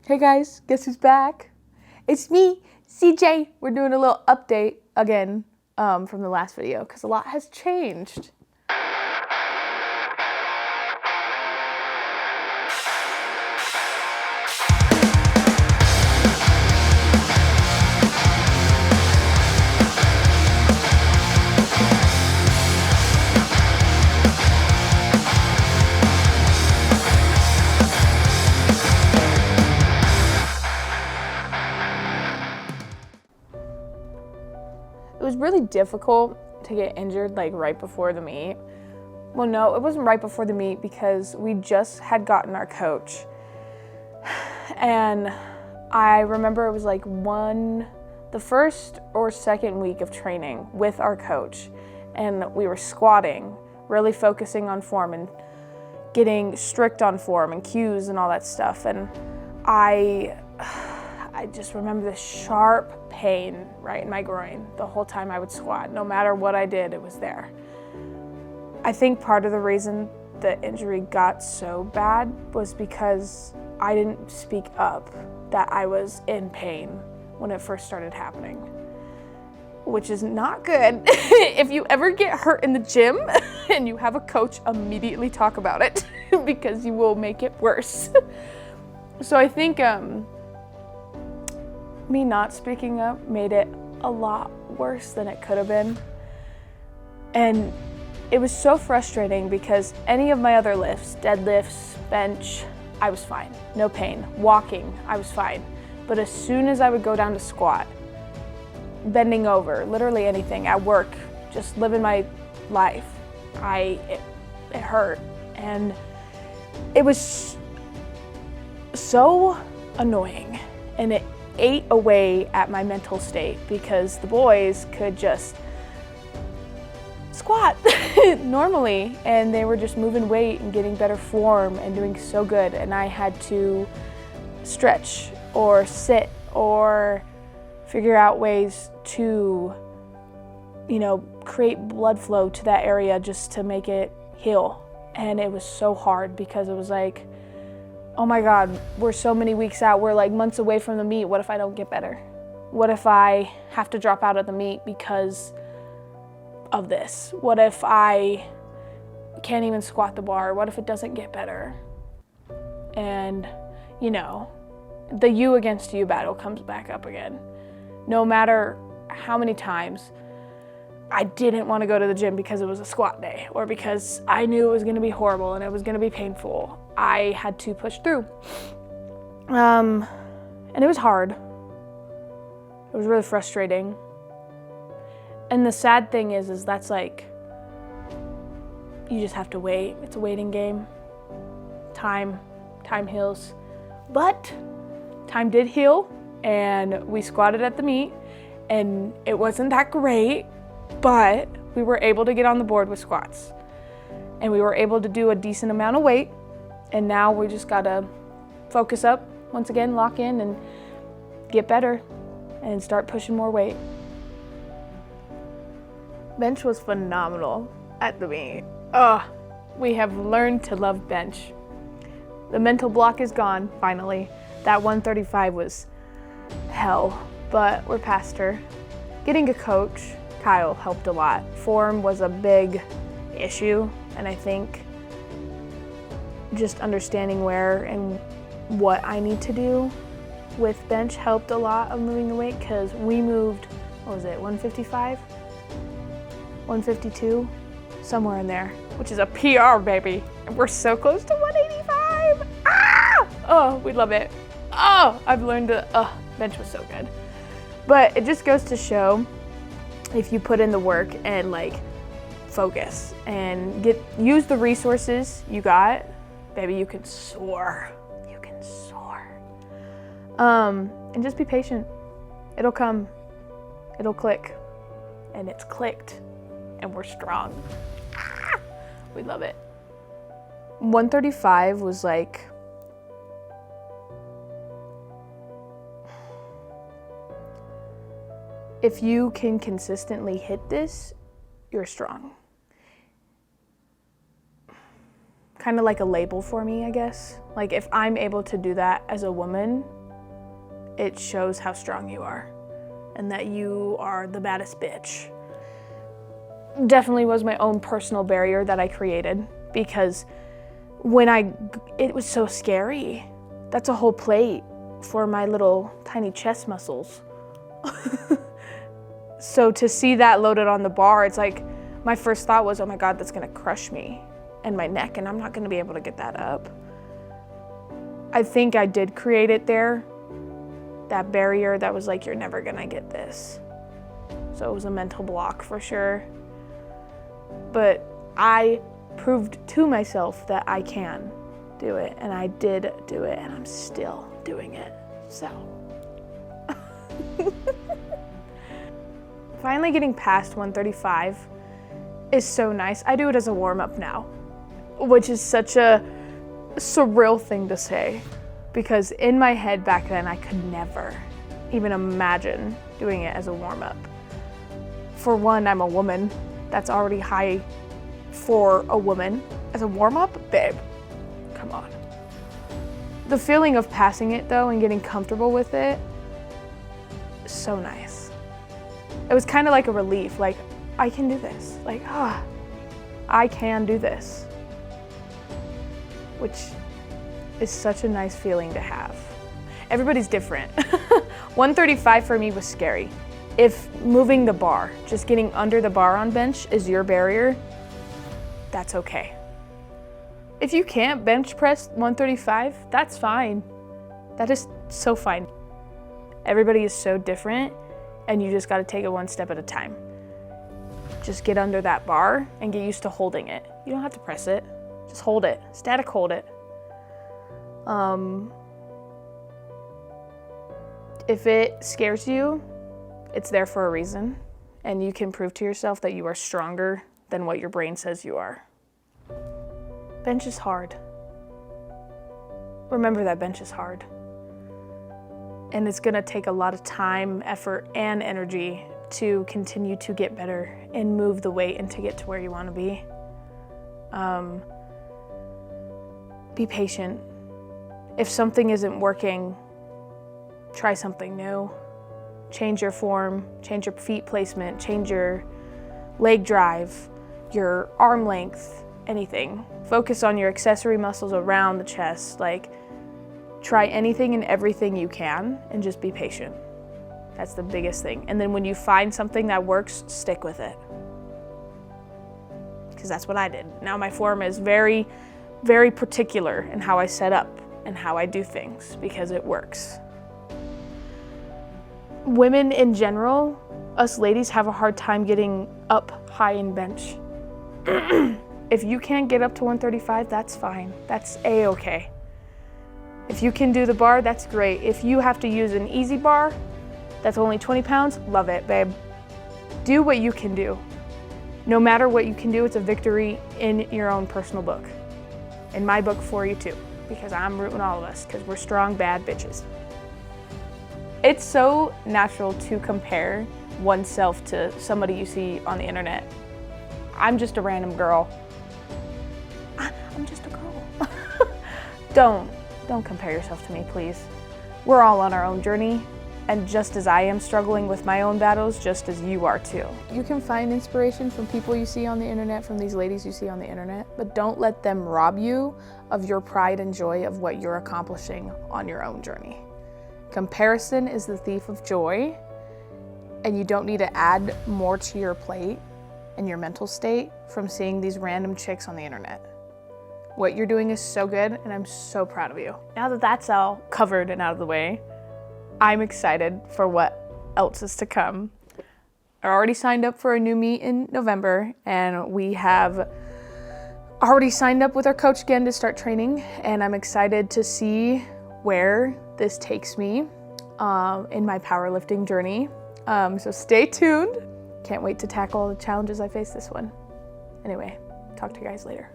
Hey guys, guess who's back? It's me, CJ. We're doing a little update again from the last video because a lot has changed. It was really difficult to get injured like right before the meet. Well, no, it wasn't right before the meet because we just had gotten our coach. And I remember it was like the first or second week of training with our coach. And we were squatting, really focusing on form and getting strict on form and cues and all that stuff. And I just remember this sharp pain right in my groin the whole time I would squat. No matter what I did, it was there. I think part of the reason the injury got so bad was because I didn't speak up that I was in pain when it first started happening, which is not good. If you ever get hurt in the gym and you have a coach, immediately talk about it because you will make it worse. So I think me not speaking up made it a lot worse than it could have been. And it was so frustrating because any of my other lifts, deadlifts, bench, I was fine, no pain. Walking, I was fine. But as soon as I would go down to squat, bending over, literally anything, at work, just living my life, it hurt. And it was so annoying, and it ate away at my mental state because the boys could just squat normally and they were just moving weight and getting better form and doing so good, and I had to stretch or sit or figure out ways to, create blood flow to that area just to make it heal. And it was so hard because it was like, oh my God, we're so many weeks out. We're like months away from the meet. What if I don't get better? What if I have to drop out of the meet because of this? What if I can't even squat the bar? What if it doesn't get better? And, the you against you battle comes back up again. No matter how many times I didn't want to go to the gym because it was a squat day or because I knew it was going to be horrible and it was going to be painful, I had to push through. And it was hard. It was really frustrating. And the sad thing is that's like, you just have to wait. It's a waiting game. Time heals. But time did heal, and we squatted at the meet, and it wasn't that great, but we were able to get on the board with squats. And we were able to do a decent amount of weight, and now we just gotta focus up, once again, lock in and get better and start pushing more weight. Bench was phenomenal at the meet. We have learned to love bench. The mental block is gone, finally. That 135 was hell, but we're past her. Getting a coach, Kyle, helped a lot. Form was a big issue, and I think just understanding where and what I need to do with bench helped a lot of moving the weight, because we moved, 155? 152? Somewhere in there, which is a PR, baby. And we're so close to 185. Oh, we love it. I've learned bench was so good. But it just goes to show, if you put in the work and focus and use the resources you got, baby, you can soar. You can soar. And just be patient. It'll come. It'll click. And it's clicked. And we're strong. We love it. 135 was if you can consistently hit this, you're strong. Kind of like a label for me, I guess. Like if I'm able to do that as a woman, it shows how strong you are and that you are the baddest bitch. Definitely was my own personal barrier that I created, because it was so scary. That's a whole plate for my little tiny chest muscles. So to see that loaded on the bar, it's like, my first thought was, oh my God, that's gonna crush me and my neck, and I'm not gonna be able to get that up. I think I did create it there, that barrier that was like, you're never gonna get this. So it was a mental block for sure. But I proved to myself that I can do it, and I did do it, and I'm still doing it, so. Finally getting past 135 is so nice. I do it as a warm-up now, which is such a surreal thing to say, because in my head back then, I could never even imagine doing it as a warm-up. For one, I'm a woman. That's already high for a woman. As a warm-up, babe, come on. The feeling of passing it though and getting comfortable with it, so nice. It was kind of like a relief, like, I can do this. Like, I can do this. Which is such a nice feeling to have. Everybody's different. 135 for me was scary. If moving the bar, just getting under the bar on bench is your barrier, that's okay. If you can't bench press 135, that's fine. That is so fine. Everybody is so different, and you just gotta take it one step at a time. Just get under that bar and get used to holding it. You don't have to press it, just hold it, static hold it. If it scares you, it's there for a reason, and you can prove to yourself that you are stronger than what your brain says you are. Bench is hard. Remember that bench is hard. And it's gonna take a lot of time, effort, and energy to continue to get better and move the weight and to get to where you wanna be. Be patient. If something isn't working, try something new. Change your form, change your feet placement, change your leg drive, your arm length, anything. Focus on your accessory muscles around the chest. Like, try anything and everything you can and just be patient. That's the biggest thing. And then when you find something that works, stick with it. Because that's what I did. Now my form is very, very particular in how I set up and how I do things because it works. Women in general, us ladies, have a hard time getting up high in bench. If you can't get up to 135, that's fine. That's A-okay. If you can do the bar, that's great. If you have to use an easy bar that's only 20 pounds, love it, babe. Do what you can do. No matter what you can do, it's a victory in your own personal book. In my book for you too, because I'm rooting all of us, because we're strong, bad bitches. It's so natural to compare oneself to somebody you see on the internet. I'm just a random girl. I'm just a girl. Don't compare yourself to me, please. We're all on our own journey, and just as I am struggling with my own battles, just as you are too. You can find inspiration from people you see on the internet, from these ladies you see on the internet, but don't let them rob you of your pride and joy of what you're accomplishing on your own journey. Comparison is the thief of joy, and you don't need to add more to your plate and your mental state from seeing these random chicks on the internet. What you're doing is so good, and I'm so proud of you. Now that that's all covered and out of the way, I'm excited for what else is to come. I already signed up for a new meet in November, and we have already signed up with our coach again to start training, and I'm excited to see where this takes me in my powerlifting journey. So stay tuned. Can't wait to tackle all the challenges I face this one. Anyway, talk to you guys later.